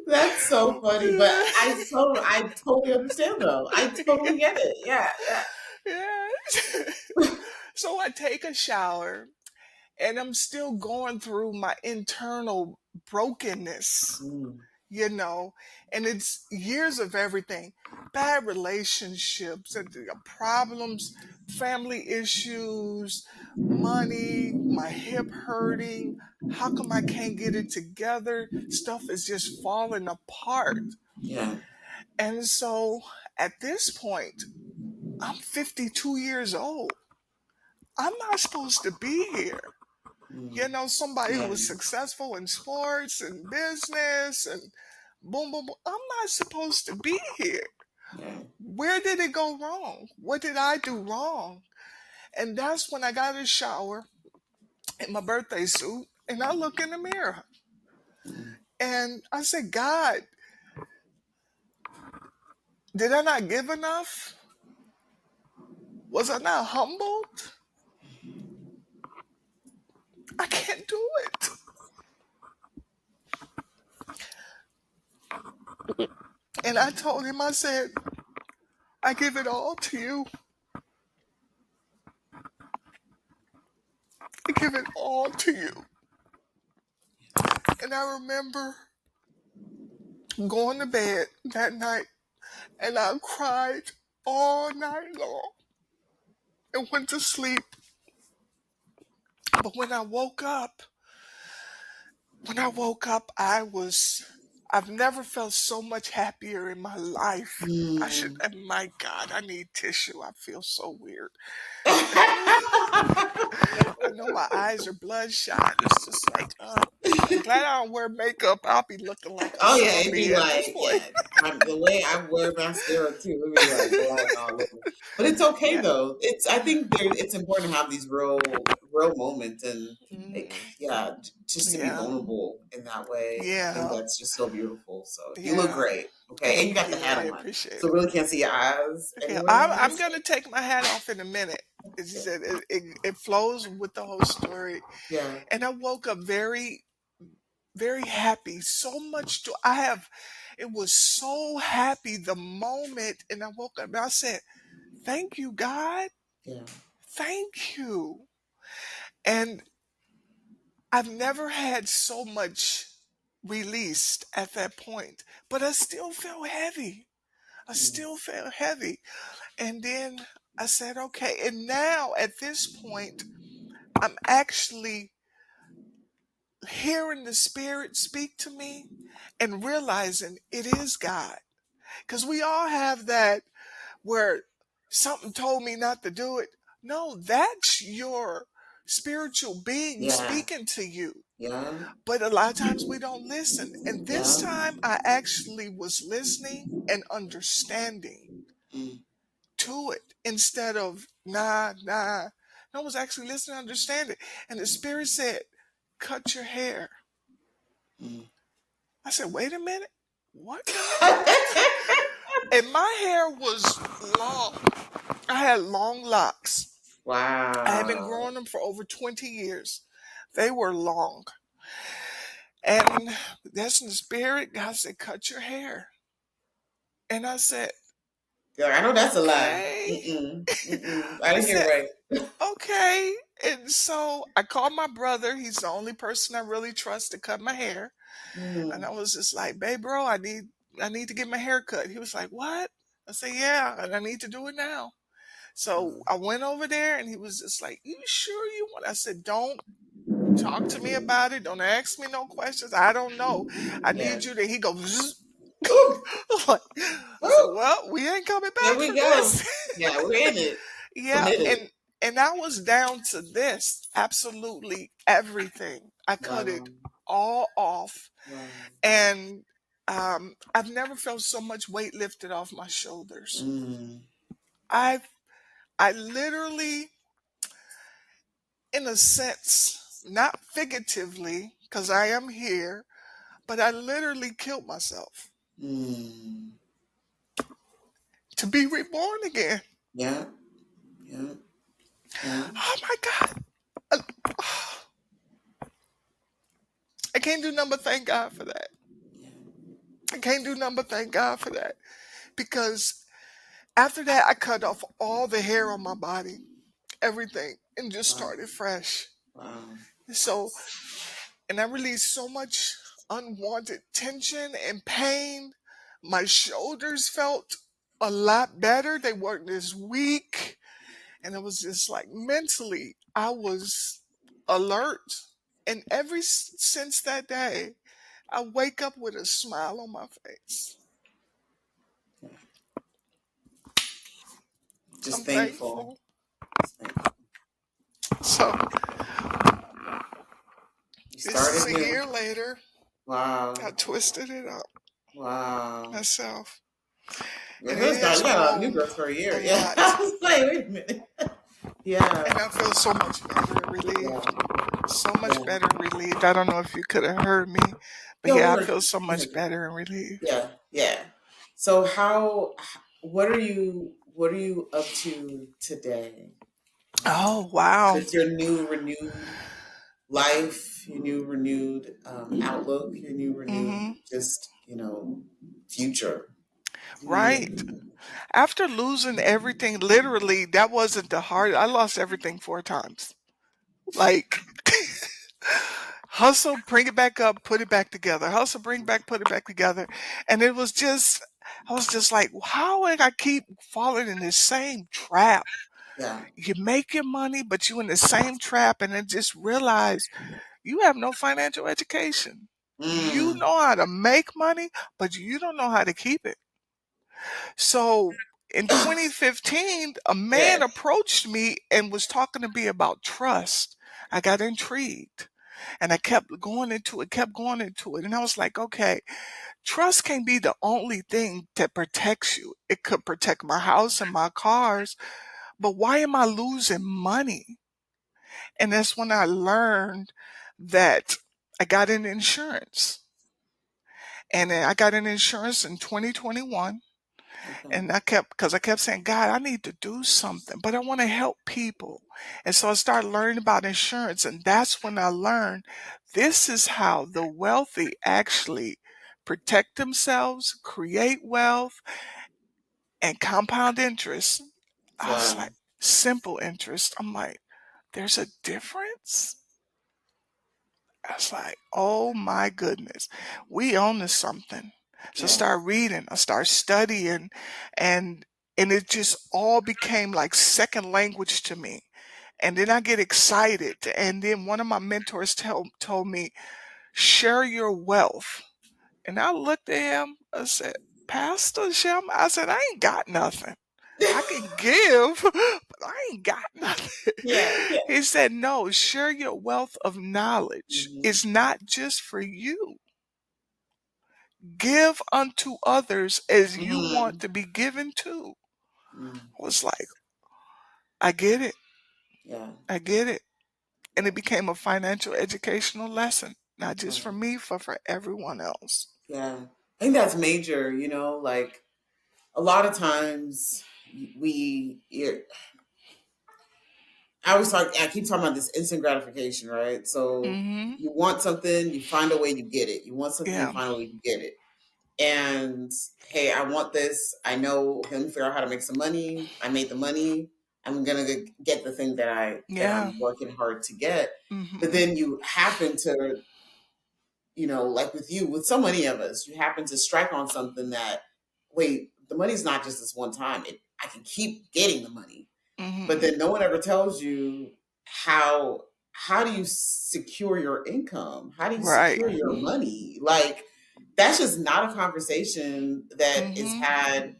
That's so funny, but I totally understand though. I totally get it. Yeah, yeah. Yeah. So I take a shower and I'm still going through my internal brokenness, Mm, and it's years of everything, bad relationships and the problems, family issues, money, my hip hurting. How come I can't get it together? Stuff is just falling apart. yeah. And so at this point, I'm 52 years old. I'm not supposed to be here. Mm, Somebody who yeah. was successful in sports and business and boom, boom, boom. I'm not supposed to be here. Yeah. Where did it go wrong? What did I do wrong? And that's when I got a shower in my birthday suit and I look in the mirror Mm. and I said, God, did I not give enough? Was I not humbled? I can't do it. And I told him, I said, I give it all to you. I give it all to you. And I remember going to bed that night and I cried all night long and went to sleep. But when I woke up, I've never felt so much happier in my life. Mm. My God, I need tissue. I feel so weird. I know my eyes are bloodshot. It's just like, I'm glad I don't wear makeup. I'll be looking like a Oh yeah, it'd be zombie at this like, point. yeah. The way I wear mascara too, it'd be like black all over. But it's okay Yeah. though. I think it's important to have these real moments and like Hmm. yeah, just to be Yeah. vulnerable in that way. I think Yeah. that's just so beautiful. So you look Yeah. great. Okay, and you Thank got the you. hat I on, appreciate so it. really can't see your eyes Okay, anywhere in I'm this. gonna take my hat off in a minute. It's just that it flows with the whole story. Yeah, And I woke up very, very happy. So much joy. It was so happy the moment. And I woke up and I said, thank you, God. yeah, Thank you. And I've never had so much released at that point, but I still felt heavy. I mm, still felt heavy. And then I said, okay. And now at this point, I'm actually hearing the Spirit speak to me and realizing it is God. Because we all have that where something told me not to do it. No, that's your spiritual being yeah, speaking to you. yeah, But a lot of times we don't listen. And this yeah. time I actually was listening and understanding Mm, to it instead of nah, nah. I was actually listening and understanding. And the Spirit said, cut your hair. mm. I said, wait a minute. What now? And my hair was long. I had long locks. I had been Wow. growing them for over 20 years. They were long. And that's in the Spirit. God said, cut your hair. And I said, You're like, I know that's a lie. okay. Mm-mm, mm-mm. I I didn't hear said, right. okay. And so I called my brother. He's the only person I really trust to cut my hair. And Mm, I was just like, babe, bro, I need to get my hair cut. He was like, what? I said, yeah, and I need to do it now. So I went over there and he was just like, "You sure you want?" I said, "Don't talk to me about it. Don't ask me no questions. I don't know. I Yeah. need you to." He goes, Ooh, like, I said, ooh, "Well, we ain't coming here back we for go. this." Yeah, we're in it. Yeah, Committed. and I was down to this, absolutely everything. I cut it Wow. all off, Wow. and I've never felt so much weight lifted off my shoulders. Mm, I I literally, in a sense, not figuratively, because I am here, but I literally killed myself mm. to be reborn again. Yeah. Yeah. Yeah. Oh my God. I I can't do nothing but thank God for that. Yeah. I can't do nothing but thank God for that. Because after that, I cut off all the hair on my body, everything, and just Wow. started fresh. Wow. So, and I released so much unwanted tension and pain. My shoulders felt a lot better. They weren't as weak. And it was just like mentally, I was alert. And since that day, I wake up with a smile on my face. Just I'm thankful. thankful. Just thankful. So You this is started a new. year later. I Wow. twisted it up Wow. myself. Your And it hair's got has you got a new grown growth for a a year. Yeah. lot. I was like, wait a minute. Yeah. And I feel so much better and Yeah. relieved. So much Yeah. better and relieved. I don't know if you could have heard me, but No, we yeah, I heard feel you. so We much heard you. better and relieved. Yeah. Yeah. So what are you up to today? Oh, wow. With your new renewed life, your new renewed outlook, your new renewed Hmm. just, future. What are you Right. After losing everything, literally, that wasn't the hard. I lost everything 4 times. Like, hustle, bring it back up, put it back together. Hustle, bring back, put it back together. And it was just, I was just like, how did I keep falling in this same trap? Yeah. You make your money, but you in the same trap, and then just realize you have no financial education. You Mm. know how to make money, but you don't know how to keep it. So in 2015, a man Yeah. approached me and was talking to me about trust. I got intrigued and I kept going into it, kept going into it. And I was like, okay, trust can be the only thing that protects you. It could protect my house and my cars, but why am I losing money? And that's when I learned that I got an insurance. And then I got an insurance in 2021. Okay. And because I kept saying, God, I need to do something, but I want to help people. And so I started learning about insurance. And that's when I learned this is how the wealthy actually protect themselves, create wealth, and compound interest. I was Wow. like, simple interest. I'm like, there's a difference? I was like, oh my goodness, we own to something. So I Yeah. started reading, I started studying, and and it just all became like second language to me. And then I get excited. And then one of my mentors told me, share your wealth. And I looked at him, I said, Pastor Shem, I said, I ain't got nothing. I can give, but I ain't got nothing. Yeah. Yeah. He said, no, share your wealth of knowledge. Hmm. It's not just for you. Give unto others as you want Hmm. to be given to. Mm. I was like, I get it. Yeah. I get it. And it became a financial educational lesson, not just for Wow. me, but for everyone else. Yeah. I think that's major, like a lot of times I keep talking about this instant gratification, right? So Mm-hmm. you want something, you find a way, you get it. You want something, you Yeah. find a way, you get it. And hey, I want this. I know him figure out how to make some money. I made the money. I'm gonna get the thing that Yeah. I'm working hard to get. But Mm-hmm. then you happen to, like with you, with so many of us, you happen to strike on something that, wait, the money's not just this one time. I can keep getting the money. But Mhm. then no one ever tells you how how do you secure your income? How do you Right. secure your money? Like that's just not a conversation that is Mhm. had.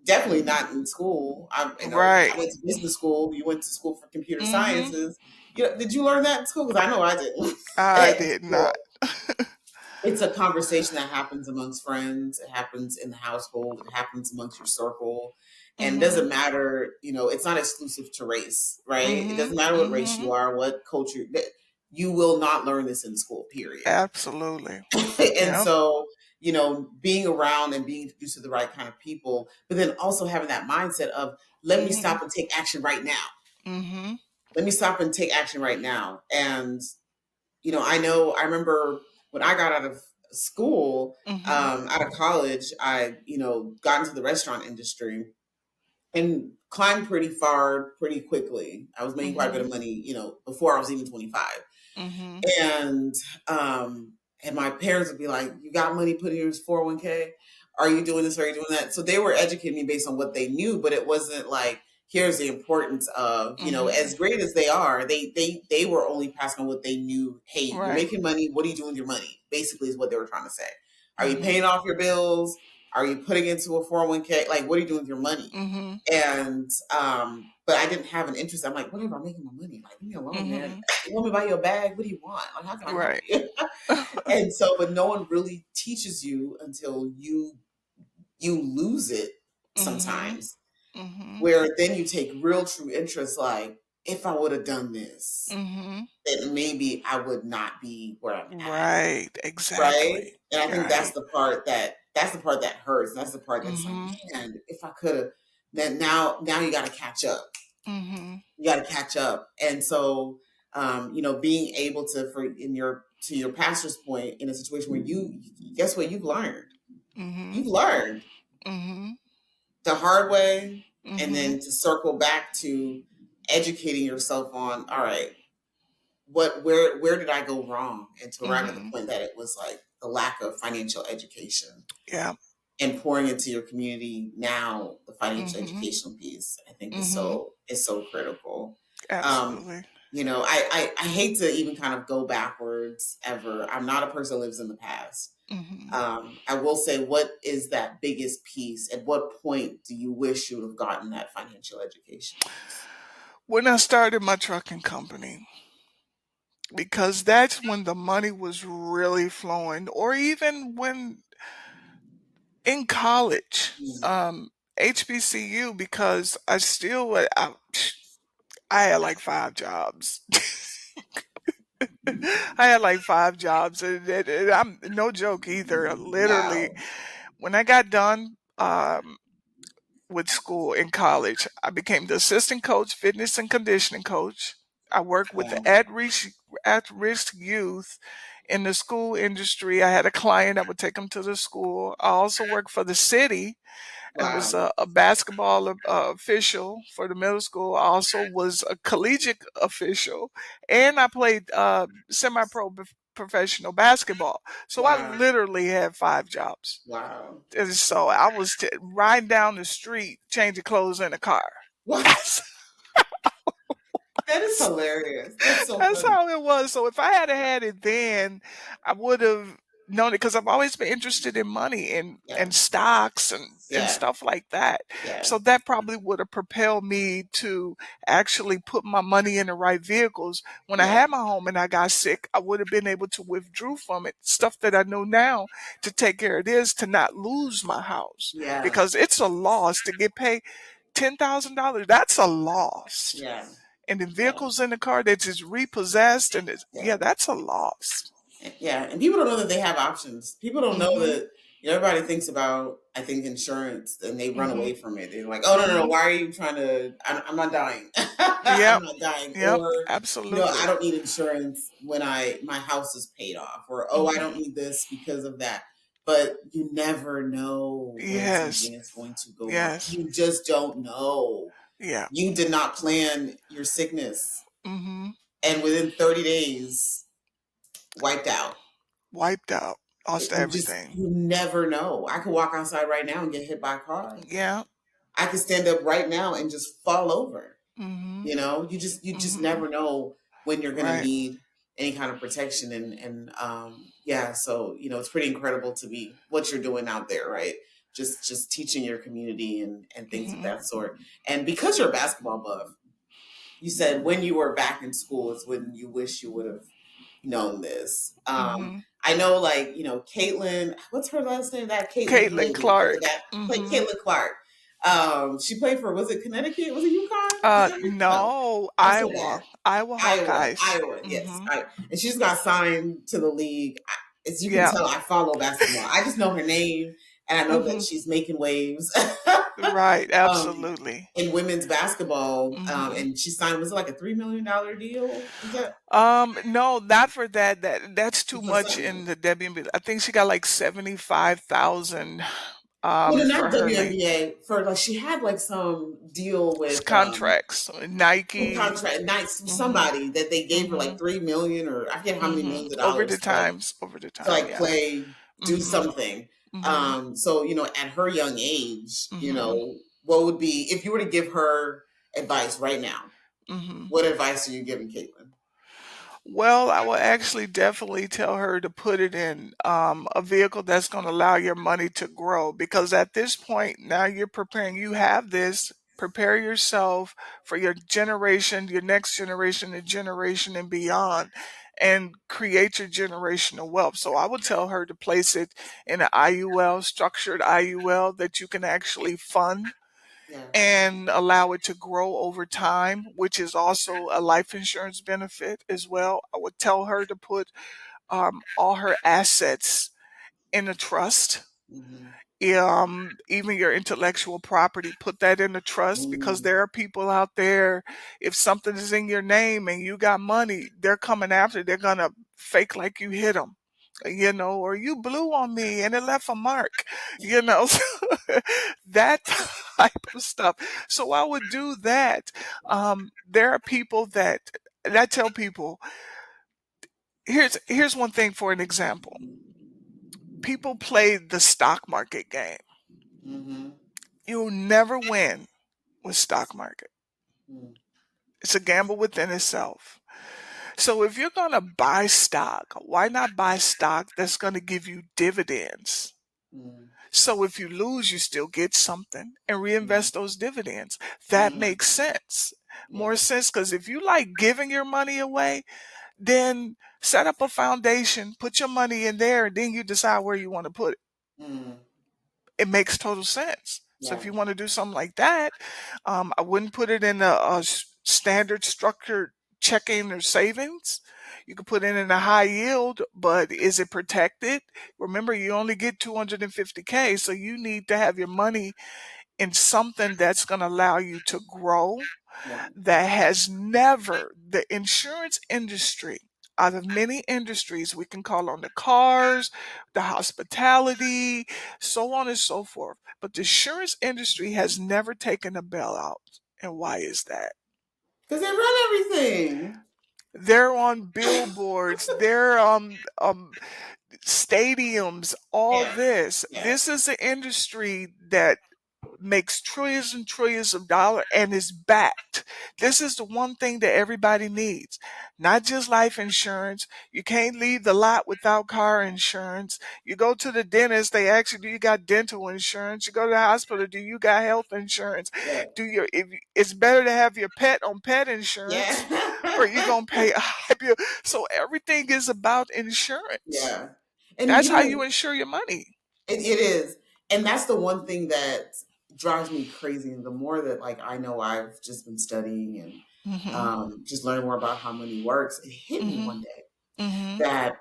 Definitely not in school. I Right. went to business school. You went to school for computer Mhm. sciences. Did you learn that in school? Because I know I didn't. I At did school. not. It's a conversation that happens amongst friends. It happens in the household. It happens amongst your circle. And it Mhm. doesn't matter, it's not exclusive to race, right? It Mhm. doesn't matter what race you Mhm. are, what culture. You will not learn this in school, period. Absolutely. And Yep. so, being around and being introduced to the right kind of people, but then also having that mindset of, let me Mhm. stop and take action right now. Mhm. Let me stop and take action right now. And I remember when I got out of school, Mhm. out of college, I, got into the restaurant industry and climbed pretty far pretty quickly. I was making quite a bit of Mhm. money, before I was even 25. Mhm. And and my parents would be like, "You got money put in your 401k? Are you doing this? Are you doing that?" So they were educating me based on what they knew, but it wasn't like, here's the importance of, Mhm. as great as they are, they were only passing on what they knew. Hey, you're Right. making money. What are you doing with your money? Basically, is what they were trying to say. Are you Mhm. paying off your bills? Are you putting into a 401k? Like, what are you doing with your money? Mhm. And but I didn't have an interest. I'm like, whatever, I'm making my money. Like, leave me alone, man. Mhm. You want me to buy you a bag? What do you want? Like, how can I help Right. you? And so, but no one really teaches you until you lose it Mhm. sometimes, Mhm. where then you take real true interest. Like, if I would have done this, Mhm. then maybe I would not be where I'm at. Right. Right. Exactly. And I think Right. that's the part that hurts. That's the part that's like, Mhm. man, if I could have, then now you got to catch up. Mhm. You got to catch up. And so, being able to, for in your to your pastor's point, in a situation where you guess what, you've Mhm. learned Mhm. the hard way, and Mhm. then to circle back to educating yourself on, all right, where did I go wrong, and to arrive at the Mhm. point that it was like the lack of financial education, Yeah. and pouring into your community now, the financial Mhm. educational piece, I think Mhm. is so critical. Um, Absolutely. I hate to even kind of go backwards ever. I'm not a person who lives in the past. Mhm. I will say, what is that biggest piece? At what point do you wish you would have gotten that financial education piece? When I started my trucking company, because that's when the money was really flowing, or even when in college, Mm, um, HBCU, because I had like 5 jobs. I had like 5 jobs, and I'm no joke either. Literally, wow. when I got done, with school in college, I became the assistant coach, fitness and conditioning coach. I worked with the Wow. at-risk youth in the school industry. I had a client that would take them to the school. I also worked for the city and was Wow. a basketball official for the middle school. I also was a collegiate official, and I played semi-pro professional basketball. So I Wow. literally had 5 jobs. Wow. And so I was riding down the street changing clothes in a car. Wow. That's That is hilarious. That's so That's funny. how it was. So if I had had it then, I would have known it because I've always been interested in money and Yeah. stocks and Yeah. stuff like that. Yeah. So that probably would have propelled me to actually put my money in the right vehicles. When I Yeah. had my home and I got sick, I would have been able to withdraw from it. Stuff that I know now to take care of this, to not lose my house. Yeah. Because it's a loss to get paid $10,000. That's a loss, Yeah. and the Yeah. vehicles in the car that is repossessed, and Yeah. yeah, that's a loss. Yeah, and people don't know that they have options. People don't know Mhm. that, everybody thinks about, I think, insurance, and they run away Mhm. from it. They're like, "Oh, no, no, no, Mhm. why are you trying to? I'm not dying. I'm Yep. not dying." Yep. Or, I Absolutely. don't need insurance when my house is paid off. Or, oh, I don't Mhm. need this because of that. But you never know when Yes. something is going to go wrong. Yes. You just don't know. Yeah. You did not plan your sickness, Mhm. and within 30 days, wiped out. Wiped out. Lost everything. You never know. I could walk outside right now and get hit by a car. Yeah. I could stand up right now and just fall over. Mhm. You just Mhm. never know when you're gonna Right. need any kind of protection, and yeah, so it's pretty incredible to be what you're doing out there, right? Just teaching your community and things of Mhm. that sort. And because you're a basketball buff, you said when you were back in school is when you wish you would have known this. Mhm. I know, like, Caitlin, what's her last name? That Caitlin Caitlin lady, Clark. that like Mhm. Caitlin Clark. She played for, was it Connecticut? Was it UConn? Was that right? No, No, I'm so bad. Iowa. Iowa Hawkeyes. Iowa, yes. Mhm. And she just got signed to the league. As you can Yeah. tell, I follow basketball. I just know her name, and I know that Mhm. she's making waves. Right, um, absolutely. in women's basketball, Mhm. and she signed, was it like a $3 million deal? Was that No, not for that. That's too for much something? in the WNBA. I think she got like 75,000 Well, no, for not her league WNBA. For, like, she had like some deal with contracts. some Nike. contract, nice Mhm. somebody that they gave her like Mhm. 3 million, or I forget how many Mhm. millions of Over the dollars times, over the to time, like yeah. play, do Mhm. something. Mhm. So at her young age, Mhm. what would be, if you were to give her advice right now? Mhm. What advice are you giving Caitlin? Well, I will actually definitely tell her to put it in a vehicle that's going to allow your money to grow, because at this point now you're preparing, you have this, prepare yourself for your generation, your next generation, the generation and beyond, and create your generational wealth. So I would tell her to place it in an IUL, structured IUL that you can actually fund Yeah. and allow it to grow over time, which is also a life insurance benefit as well. I would tell her to put all her assets in a trust. Mm-hmm. Even your intellectual property, put that in a trust, because Mm-hmm. there are people out there, if something is in your name and you got money, they're coming after, they're gonna fake like you hit them, or you blew on me and it left a mark, you know, that type of stuff. So I would do that. There are people and I tell people, here's one thing for an example. People play the stock market game. Mm-hmm. You'll never win with stock market. It's a gamble within itself. So if you're going to buy stock, why not buy stock that's going to give you dividends? Mm-hmm. So if you lose, you still get something and Mm-hmm. reinvest those dividends. That Mm-hmm. makes sense. Yeah. More sense, because if you like giving your money away, then set up a foundation, put your money in there, and then you decide where you want to put it. Mm-hmm. It makes total sense. So Yeah. if you want to do something like that, I wouldn't put it in a standard structured checking or savings. You could put it in a high yield, but is it protected? Remember, you only get 250K, so you need to have your money in something that's going to allow you to grow, Yeah. that has never, the insurance industry, out of many industries, we can call on the cars, the hospitality, so on and so forth. But the insurance industry has never taken a bailout. And why is that? Because they run everything. They're on billboards, they're stadiums, all Yeah. this. Yeah. This is an industry that makes trillions and trillions of dollars and is backed. This is the one thing that everybody needs, not just life insurance. You can't leave the lot without car insurance. You go to the dentist, they ask you, do you got dental insurance? You go to the hospital, do you got health insurance? Yeah. It's better to have your pet on pet insurance, or Yeah. you're going to pay a high bill. So everything is about insurance. Yeah. And That's how you insure your money. it is. And that's the one thing that drives me crazy. And the more that, like, I know, I've just been studying and Mhm. just learning more about how money works, it hit me Mhm. one day Mhm. that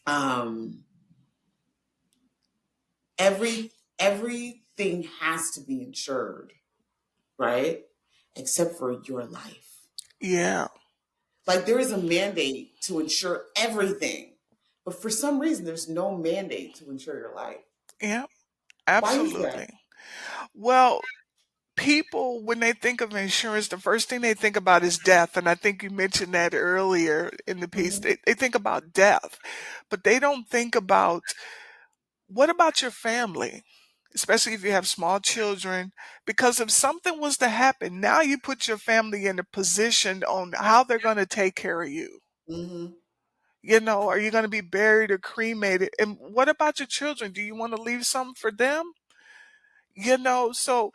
um, every everything has to be insured, right? Except for your life. Yeah. Like, there is a mandate to insure everything, but for some reason, there's no mandate to insure your life. Yeah. Why is that? Absolutely. Well, people, when they think of insurance, the first thing they think about is death. And I think you mentioned that earlier in the piece. Hmm. They think about death, but they don't think about, what about your family? especially if you have small children, because if something was to happen, now you put your family in a position on how they're going to take care of you. Hmm. Are you going to be buried or cremated? And what about your children? Do you want to leave something for them? So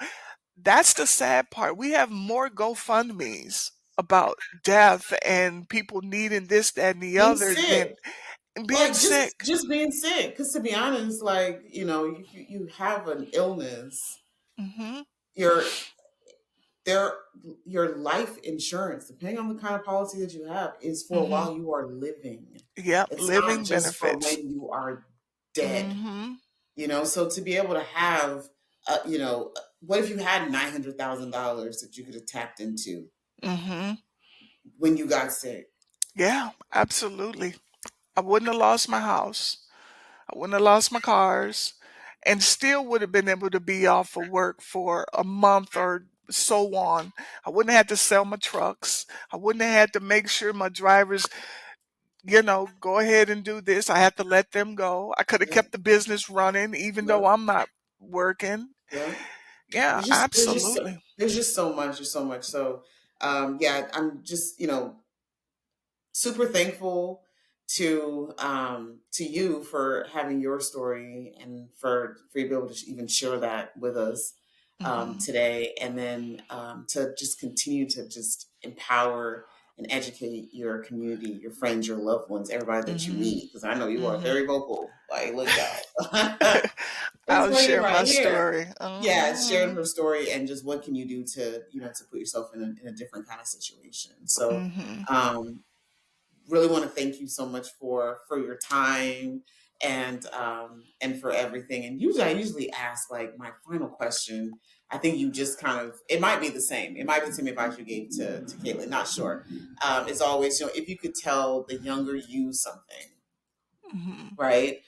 that's the sad part. We have more GoFundMe's about death and people needing this, that, and the Being other sick, than being like sick. just being sick. Because to be honest, like you have an illness, Hmm. your there your life insurance, depending on the kind of policy that you have, is for Hmm. while you are living. Yep, It's not living just for benefits. when you are dead. Hmm. So to be able to have, what if you had $900,000 that you could have tapped into Hmm. when you got sick? Yeah, absolutely. I wouldn't have lost my house. I wouldn't have lost my cars, and still would have been able to be off of work for a month or so on. I wouldn't have had to sell my trucks. I wouldn't have had to make sure my drivers, go ahead and do this. I had to let them go. I could have Yep, kept the business running even though yep, I'm not working. yep. Yeah, absolutely. There's just so much. There's so much. So yeah, I'm just super thankful to you for having your story and for you to be able to even share that with us Hmm. today, and then to just continue to just empower and educate your community, your friends, your loved ones, everybody that you Hmm. meet, because I know you are Hmm. very vocal. Like, look out. It's I'll like share my right here. story. Yeah, sharing Hmm. her story and just what can you do to to put yourself in a different kind of situation. So Hmm. um really want to thank you so much for your time and for everything. And usually I usually ask like my final question. I think you just kind of, it might be the same. It might be the same advice you gave to Caitlin, not sure. It's always, if you could tell the younger you something, Hmm. right?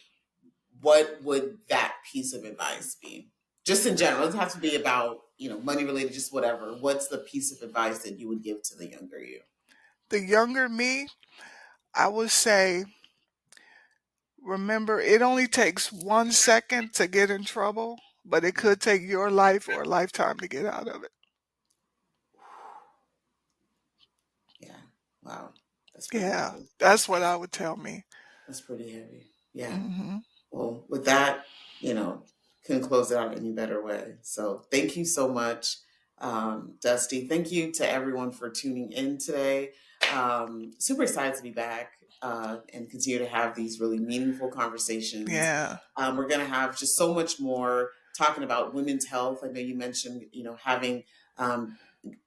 What would that piece of advice be? Just in general, it doesn't have to be about, money related, just whatever. What's the piece of advice that you would give to the younger you? The younger me, I would say, remember, it only takes 1 second to get in trouble, but it could take your life or a lifetime to get out of it. Yeah. Wow. That's pretty Yeah, heavy. that's what I would tell me. That's pretty heavy. Yeah. Hmm. Well, with that, couldn't close it out any better way. So thank you so much, Dustee. Thank you to everyone for tuning in today. Super excited to be back and continue to have these really meaningful conversations. Yeah. We're going to have just so much more talking about women's health. I know you mentioned, having um,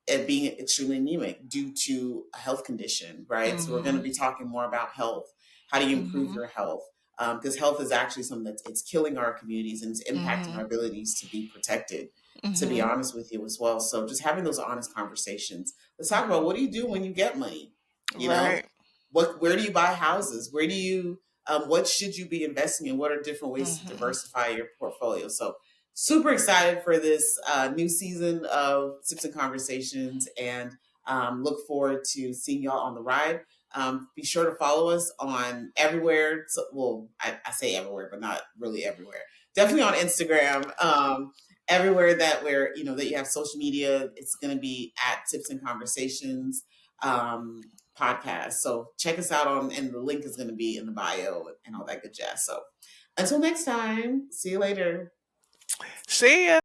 it being extremely anemic due to a health condition, right? So we're going to Hmm. be talking more about health. How do you improve Hmm. your health? Because health is actually something that's it's killing our communities and it's impacting Hmm. our abilities to be protected. To be Hmm. honest with you as well, so just having those honest conversations. Let's talk about what do you do when you get money. You know, Right. where do you buy houses? Where do you what should you be investing in? What are different ways to Hmm. diversify your portfolio? So super excited for this new season of Sips and Conversations and look forward to seeing y'all on the ride. Be sure to follow us on everywhere. So, well, I say everywhere, but not really everywhere. Definitely on Instagram. Everywhere that that you have social media, it's going to be at Tips and Conversations podcast. So check us out and the link is going to be in the bio and all that good jazz. So until next time, see you later. See ya.